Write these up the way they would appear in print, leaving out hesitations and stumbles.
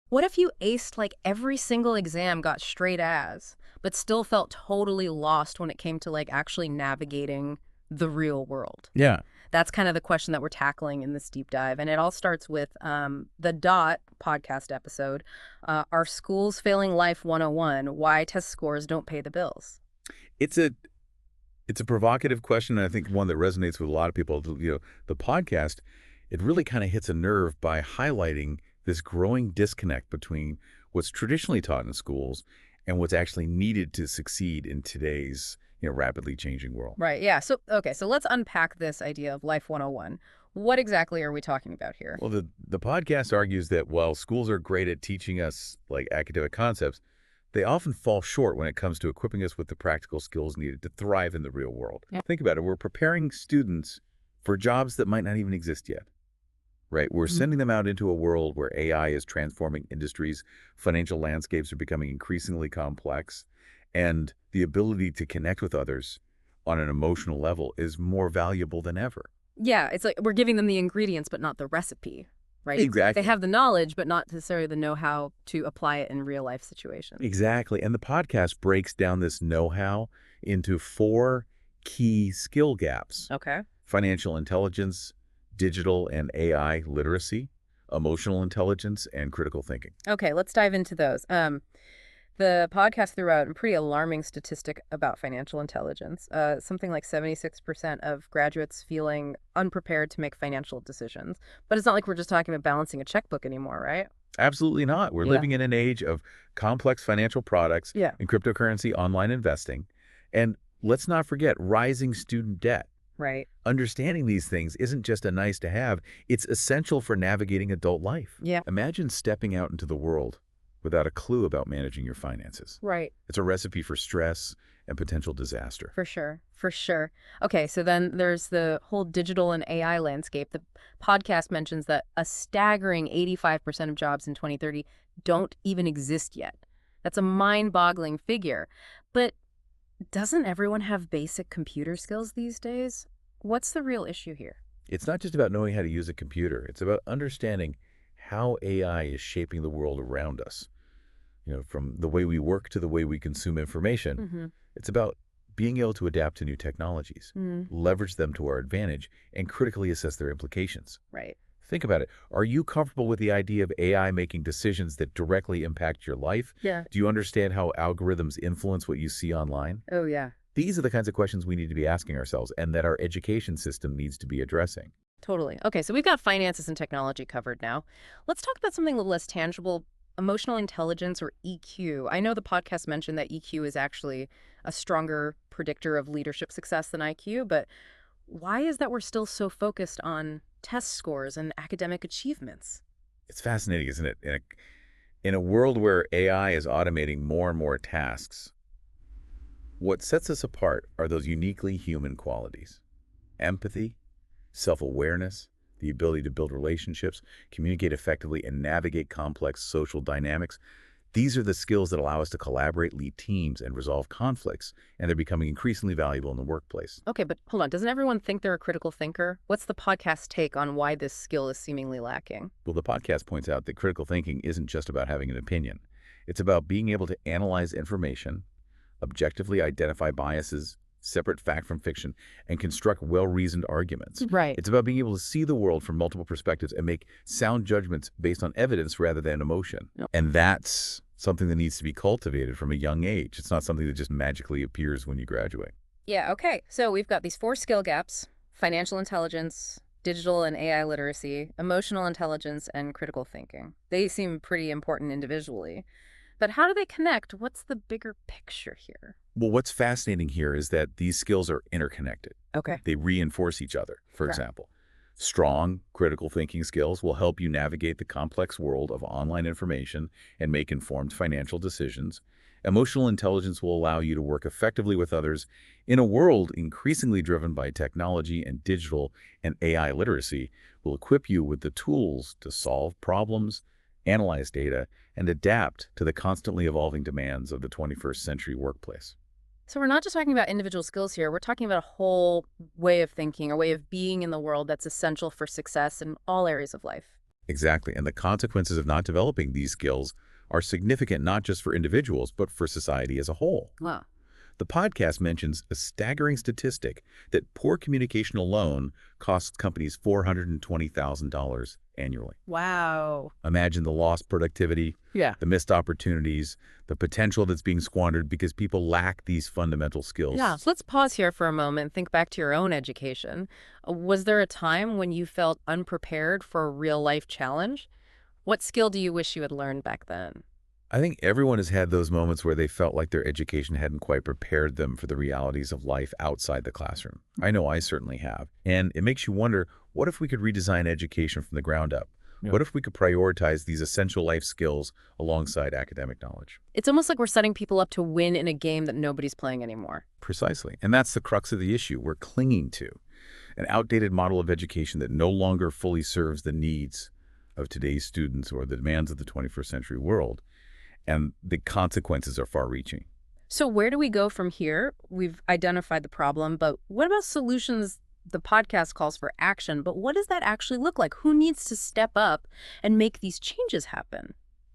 What if you aced like every single exam, got straight A's, but still felt totally lost when it came to like actually navigating the real world? Yeah. That's kind of the question that we're tackling in this deep dive. And it all starts with the Dot podcast episode, Are Schools Failing Life 101? Why Test Scores Don't Pay the Bills. It's a provocative question, and I think one that resonates with a lot of people. The podcast, it really kind of hits a nerve by highlighting this growing disconnect between what's traditionally taught in schools and what's actually needed to succeed in today's, rapidly changing world. Right. Yeah. So, okay. So let's unpack this idea of Life 101. What exactly are we talking about here? Well, the podcast argues that while schools are great at teaching us like academic concepts, they often fall short when it comes to equipping us with the practical skills needed to thrive in the real world. Yeah. Think about it. We're preparing students for jobs that might not even exist yet, right? We're sending them out into a world where AI is transforming industries, financial landscapes are becoming increasingly complex, and the ability to connect with others on an emotional level is more valuable than ever. Yeah. It's like we're giving them the ingredients, but not the recipe, right? Exactly. They have the knowledge, but not necessarily the know-how to apply it in real life situations. Exactly. And the podcast breaks down this know-how into 4 key skill gaps: Okay. financial intelligence, digital and AI literacy, emotional intelligence, and critical thinking. Okay, let's dive into those. The podcast threw out a pretty alarming statistic about financial intelligence. Something like 76% of graduates feeling unprepared to make financial decisions. But it's not like we're just talking about balancing a checkbook anymore, right? Absolutely not. We're Yeah. living in an age of complex financial products Yeah. and cryptocurrency online investing. And let's not forget rising student debt. Right. Understanding these things isn't just a nice to have, it's essential for navigating adult life. Yeah. Imagine stepping out into the world without a clue about managing your finances. Right. It's a recipe for stress and potential disaster. For sure. For sure. Okay, so then there's the whole digital and AI landscape. The podcast mentions that a staggering 85% of jobs in 2030 don't even exist yet. That's a mind-boggling figure. But doesn't everyone have basic computer skills these days? What's the real issue here? It's not just about knowing how to use a computer. It's about understanding how AI is shaping the world around us. From the way we work to the way we consume information. Mm-hmm. It's about being able to adapt to new technologies, leverage them to our advantage, and critically assess their implications. Right. Think about it. Are you comfortable with the idea of AI making decisions that directly impact your life? Yeah. Do you understand how algorithms influence what you see online? Oh, yeah. These are the kinds of questions we need to be asking ourselves and that our education system needs to be addressing. Totally. Okay, so we've got finances and technology covered now. Let's talk about something a little less tangible, emotional intelligence, or EQ. I know the podcast mentioned that EQ is actually a stronger predictor of leadership success than IQ, but why is that we're still so focused on test scores and academic achievements? It's fascinating, isn't it? In a world where AI is automating more and more tasks, what sets us apart are those uniquely human qualities: empathy, self-awareness, the ability to build relationships, communicate effectively, and navigate complex social dynamics. These are the skills that allow us to collaborate, lead teams, and resolve conflicts, and they're becoming increasingly valuable in the workplace. Okay, but hold on. Doesn't everyone think they're a critical thinker? What's the podcast's take on why this skill is seemingly lacking? Well, the podcast points out that critical thinking isn't just about having an opinion. It's about being able to analyze information, objectively identify biases, separate fact from fiction, and construct well-reasoned arguments. Right. It's about being able to see the world from multiple perspectives and make sound judgments based on evidence rather than emotion. Yep. And that's something that needs to be cultivated from a young age. It's not something that just magically appears when you graduate. Yeah, okay. So we've got these 4 skill gaps: financial intelligence, digital and AI literacy, emotional intelligence, and critical thinking. They seem pretty important individually. But how do they connect? What's the bigger picture here? Well, what's fascinating here is that these skills are interconnected. Okay. They reinforce each other. For Right. example, strong critical thinking skills will help you navigate the complex world of online information and make informed financial decisions. Emotional intelligence will allow you to work effectively with others in a world increasingly driven by technology, and digital and AI literacy will equip you with the tools to solve problems, analyze data, and adapt to the constantly evolving demands of the 21st century workplace. So we're not just talking about individual skills here. We're talking about a whole way of thinking, a way of being in the world that's essential for success in all areas of life. Exactly. And the consequences of not developing these skills are significant not just for individuals, but for society as a whole. Wow. The podcast mentions a staggering statistic that poor communication alone costs companies $420,000 annually. Wow. Imagine the lost productivity, Yeah. the missed opportunities, the potential that's being squandered because people lack these fundamental Yeah. skills. So let's pause here for a moment. Think back to your own education. Was there a time when you felt unprepared for a real life challenge? What skill do you wish you had learned back then? I think everyone has had those moments where they felt like their education hadn't quite prepared them for the realities of life outside the classroom. I know I certainly have. And it makes you wonder, what if we could redesign education from the ground up? Yeah. What if we could prioritize these essential life skills alongside academic knowledge? It's almost like we're setting people up to win in a game that nobody's playing anymore. Precisely. And that's the crux of the issue we're clinging to, an outdated model of education that no longer fully serves the needs of today's students or the demands of the 21st century world. And the consequences are far-reaching. So where do we go from here? We've identified the problem, but what about solutions? The podcast calls for action, but what does that actually look like? Who needs to step up and make these changes happen?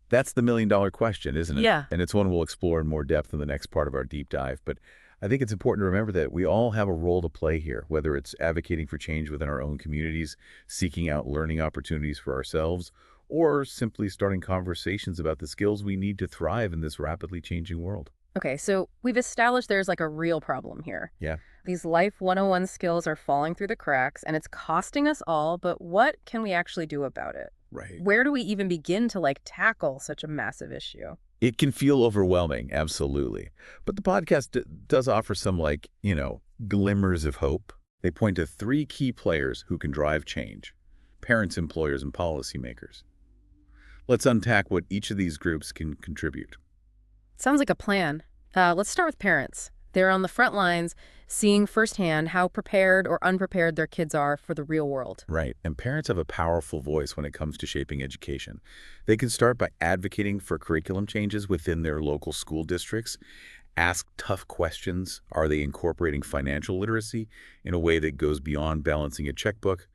That's the million-dollar question, isn't it? Yeah. And it's one we'll explore in more depth in the next part of our deep dive. But I think it's important to remember that we all have a role to play here, whether it's advocating for change within our own communities, seeking out learning opportunities for ourselves, or simply starting conversations about the skills we need to thrive in this rapidly changing world. Okay, so we've established there's like a real problem here. Yeah. These life 101 skills are falling through the cracks and it's costing us all, but what can we actually do about it? Right. Where do we even begin to tackle such a massive issue? It can feel overwhelming, absolutely. But the podcast does offer some, glimmers of hope. They point to three key players who can drive change: parents, employers, and policymakers. Let's unpack what each of these groups can contribute. Sounds like a plan. Let's start with parents. They're on the front lines, seeing firsthand how prepared or unprepared their kids are for the real world. Right. And parents have a powerful voice when it comes to shaping education. They can start by advocating for curriculum changes within their local school districts. Ask tough questions. Are they incorporating financial literacy in a way that goes beyond balancing a checkbook?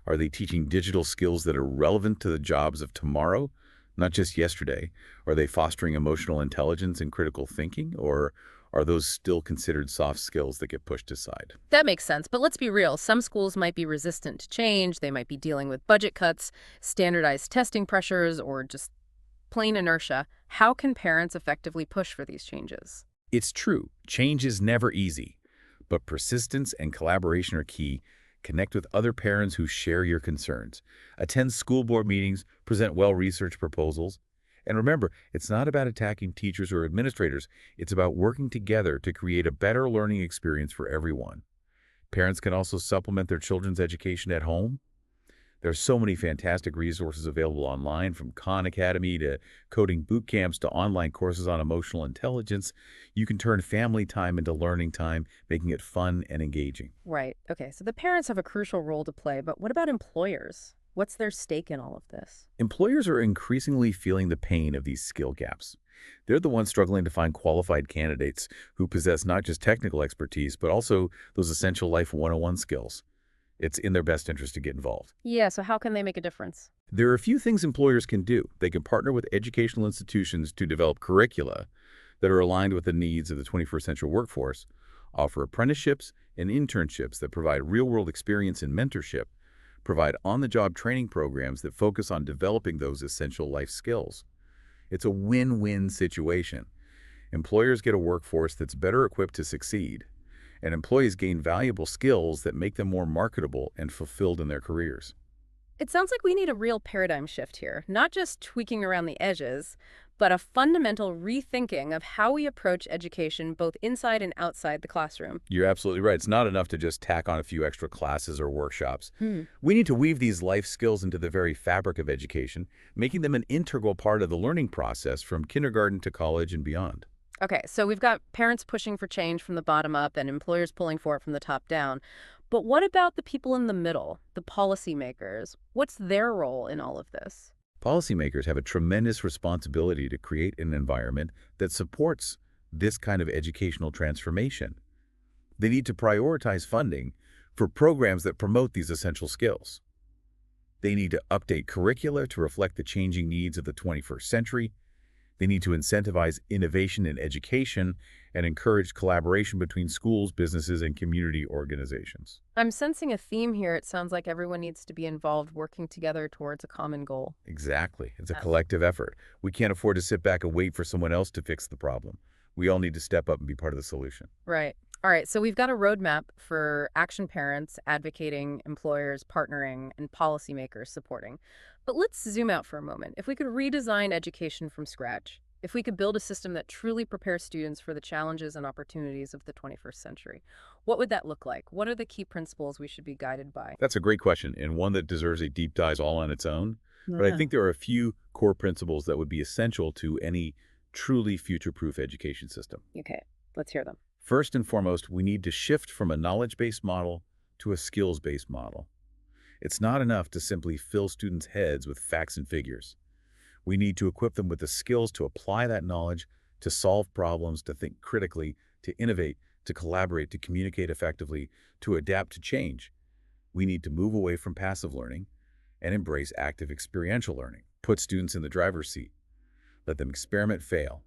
Are they teaching digital skills that are relevant to the jobs of tomorrow, not just yesterday? Are they fostering emotional intelligence and critical thinking, or are those still considered soft skills that get pushed aside? That makes sense, but let's be real. Some schools might be resistant to change. They might be dealing with budget cuts, standardized testing pressures, or just plain inertia. How can parents effectively push for these changes? It's true, change is never easy, but persistence and collaboration are key. Connect with other parents who share your concerns. Attend school board meetings, present well-researched proposals. And remember, it's not about attacking teachers or administrators. It's about working together to create a better learning experience for everyone. Parents can also supplement their children's education at home. There's so many fantastic resources available online, from Khan Academy to coding boot camps to online courses on emotional intelligence. You can turn family time into learning time, making it fun and engaging. Right. Okay, so the parents have a crucial role to play, but what about employers? What's their stake in all of this? Employers are increasingly feeling the pain of these skill gaps. They're the ones struggling to find qualified candidates who possess not just technical expertise, but also those essential life 101 skills. It's in their best interest to get involved. Yeah, so how can they make a difference? There are a few things employers can do. They can partner with educational institutions to develop curricula that are aligned with the needs of the 21st century workforce, offer apprenticeships and internships that provide real-world experience and mentorship, provide on-the-job training programs that focus on developing those essential life skills. It's a win-win situation. Employers get a workforce that's better equipped to succeed, and employees gain valuable skills that make them more marketable and fulfilled in their careers. It sounds like we need a real paradigm shift here, not just tweaking around the edges, but a fundamental rethinking of how we approach education both inside and outside the classroom. You're absolutely right. It's not enough to just tack on a few extra classes or workshops. Hmm. We need to weave these life skills into the very fabric of education, making them an integral part of the learning process from kindergarten to college and beyond. Okay, so we've got parents pushing for change from the bottom up and employers pulling for it from the top down. But what about the people in the middle, the policymakers? What's their role in all of this? Policymakers have a tremendous responsibility to create an environment that supports this kind of educational transformation. They need to prioritize funding for programs that promote these essential skills. They need to update curricula to reflect the changing needs of the 21st century. They need to incentivize innovation in education and encourage collaboration between schools, businesses, and community organizations. I'm sensing a theme here. It sounds like everyone needs to be involved, working together towards a common goal. Exactly. It's a Yes. collective effort. We can't afford to sit back and wait for someone else to fix the problem. We all need to step up and be part of the solution. Right. All right, so we've got a roadmap for action parents, advocating, employers, partnering, and policymakers supporting. But let's zoom out for a moment. If we could redesign education from scratch, if we could build a system that truly prepares students for the challenges and opportunities of the 21st century, what would that look like? What are the key principles we should be guided by? That's a great question, and one that deserves a deep dive all on its own. But I Yeah. think there are a few core principles that would be essential to any truly future-proof education system. Okay, let's hear them. First and foremost, we need to shift from a knowledge-based model to a skills-based model. It's not enough to simply fill students' heads with facts and figures. We need to equip them with the skills to apply that knowledge, to solve problems, to think critically, to innovate, to collaborate, to communicate effectively, to adapt to change. We need to move away from passive learning and embrace active experiential learning. Put students in the driver's seat. Let them experiment, fail,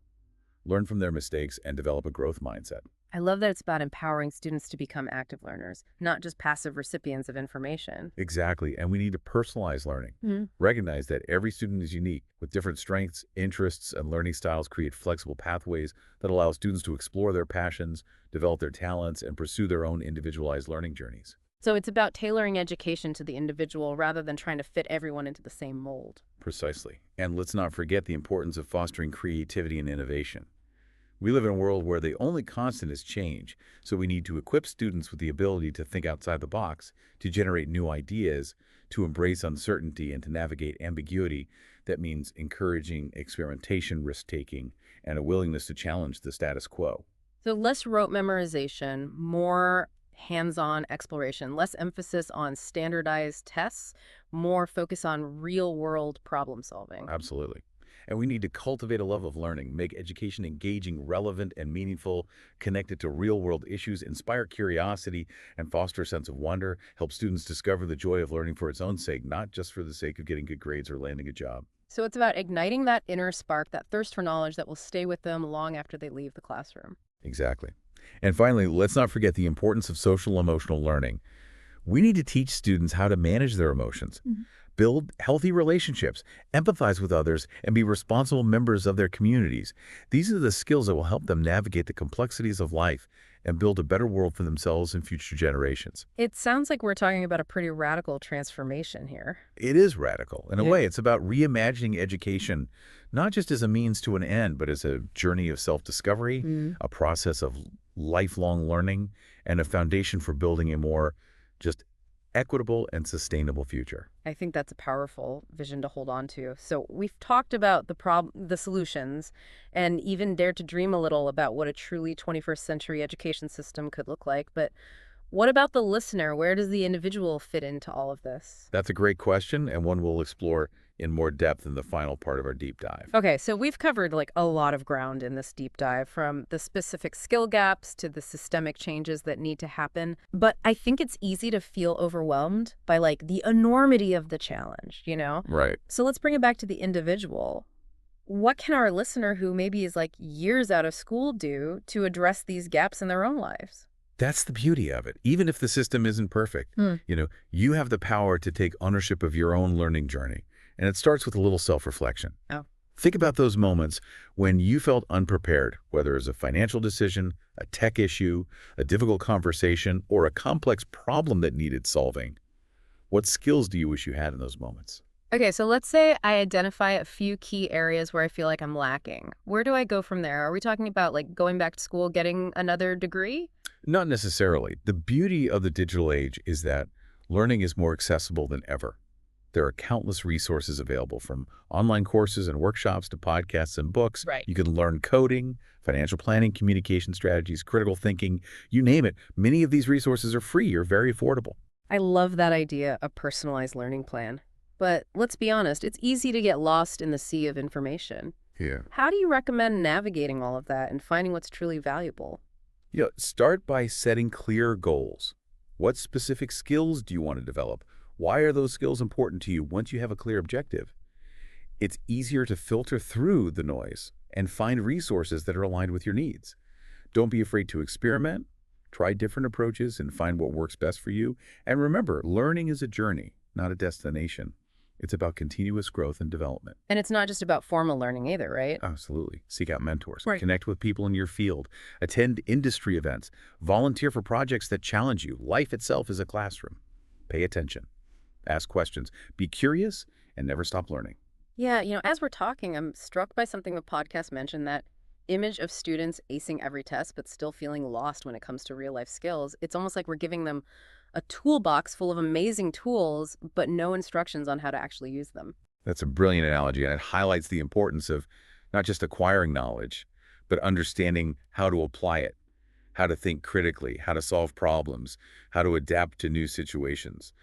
learn from their mistakes, and develop a growth mindset. I love that it's about empowering students to become active learners, not just passive recipients of information. Exactly, and we need to personalize learning. Mhm. Recognize that every student is unique, with different strengths, interests, and learning styles. Create flexible pathways that allow students to explore their passions, develop their talents, and pursue their own individualized learning journeys. So it's about tailoring education to the individual rather than trying to fit everyone into the same mold. Precisely. And let's not forget the importance of fostering creativity and innovation. We live in a world where the only constant is change, so we need to equip students with the ability to think outside the box, to generate new ideas, to embrace uncertainty, and to navigate ambiguity. That means encouraging experimentation, risk-taking, and a willingness to challenge the status quo. So less rote memorization, more hands-on exploration, less emphasis on standardized tests, more focus on real-world problem solving. Absolutely. And we need to cultivate a love of learning, make education engaging, relevant, and meaningful, connected to real-world issues, inspire curiosity, and foster a sense of wonder, help students discover the joy of learning for its own sake, not just for the sake of getting good grades or landing a job. So it's about igniting that inner spark, that thirst for knowledge that will stay with them long after they leave the classroom. Exactly. And finally, let's not forget the importance of social-emotional learning. We need to teach students how to manage their emotions, build healthy relationships, empathize with others, and be responsible members of their communities. These are the skills that will help them navigate the complexities of life and build a better world for themselves and future generations. It sounds like we're talking about a pretty radical transformation here. It is radical. In a Yeah. way, it's about reimagining education, not just as a means to an end, but as a journey of self-discovery, a process of lifelong learning, and a foundation for building a more just equitable and sustainable future. I think that's a powerful vision to hold on to. So we've talked about the solutions, and even dared to dream a little about what a truly 21st century education system could look like. But what about the listener? Where does the individual fit into all of this? That's a great question, and one we'll explore in more depth in the final part of our deep dive. Okay, so we've covered like a lot of ground in this deep dive, from the specific skill gaps to the systemic changes that need to happen. But I think it's easy to feel overwhelmed by like the enormity of the challenge, you know? Right. So let's bring it back to the individual. What can our listener who maybe is like years out of school do to address these gaps in their own lives? That's the beauty of it. Even if the system isn't perfect, you have the power to take ownership of your own learning journey. And it starts with a little self-reflection. Oh. Think about those moments when you felt unprepared, whether it's a financial decision, a tech issue, a difficult conversation, or a complex problem that needed solving. What skills do you wish you had in those moments? Okay, so let's say I identify a few key areas where I feel like I'm lacking. Where do I go from there? Are we talking about like going back to school, getting another degree? Not necessarily. The beauty of the digital age is that learning is more accessible than ever. There are countless resources available, from online courses and workshops to podcasts and books. Right. You can learn coding, financial planning, communication strategies, critical thinking, you name it. Many of these resources are free or very affordable. I love that idea, a personalized learning plan. But let's be honest, it's easy to get lost in the sea of information. Yeah. How do you recommend navigating all of that and finding what's truly valuable? Start by setting clear goals. What specific skills do you want to develop? Why are those skills important to you once you have a clear objective? It's easier to filter through the noise and find resources that are aligned with your needs. Don't be afraid to experiment, try different approaches, and find what works best for you. And remember, learning is a journey, not a destination. It's about continuous growth and development. And it's not just about formal learning either, right? Absolutely. Seek out mentors. Right. Connect with people in your field. Attend industry events. Volunteer for projects that challenge you. Life itself is a classroom. Pay attention. Ask questions. Be curious and never stop learning. Yeah, as we're talking, I'm struck by something the podcast mentioned, that image of students acing every test but still feeling lost when it comes to real life skills. It's almost like we're giving them a toolbox full of amazing tools, but no instructions on how to actually use them. That's a brilliant analogy, and it highlights the importance of not just acquiring knowledge, but understanding how to apply it, how to think critically, how to solve problems, how to adapt to new situations.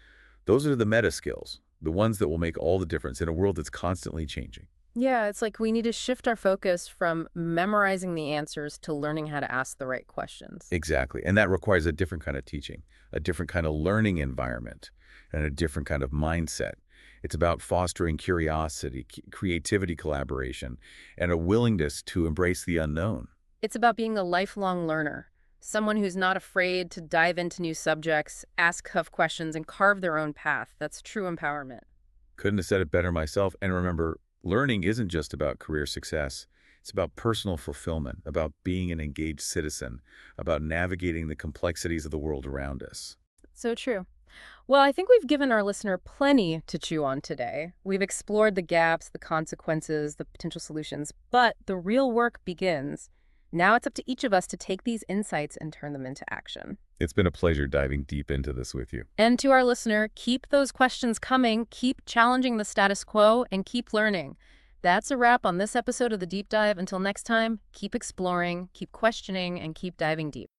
Those are the meta skills, the ones that will make all the difference in a world that's constantly changing. Yeah, it's like we need to shift our focus from memorizing the answers to learning how to ask the right questions. Exactly. And that requires a different kind of teaching, a different kind of learning environment, and a different kind of mindset. It's about fostering curiosity, creativity, collaboration, and a willingness to embrace the unknown. It's about being a lifelong learner, someone who's not afraid to dive into new subjects, ask tough questions, and carve their own path. That's true empowerment. Couldn't have said it better myself. And remember, learning isn't just about career success. It's about personal fulfillment, about being an engaged citizen, about navigating the complexities of the world around us. So true. Well, I think we've given our listener plenty to chew on today. We've explored the gaps, the consequences, the potential solutions, but the real work begins. Now it's up to each of us to take these insights and turn them into action. It's been a pleasure diving deep into this with you. And to our listener, keep those questions coming, keep challenging the status quo, and keep learning. That's a wrap on this episode of The Deep Dive. Until next time, keep exploring, keep questioning, and keep diving deep.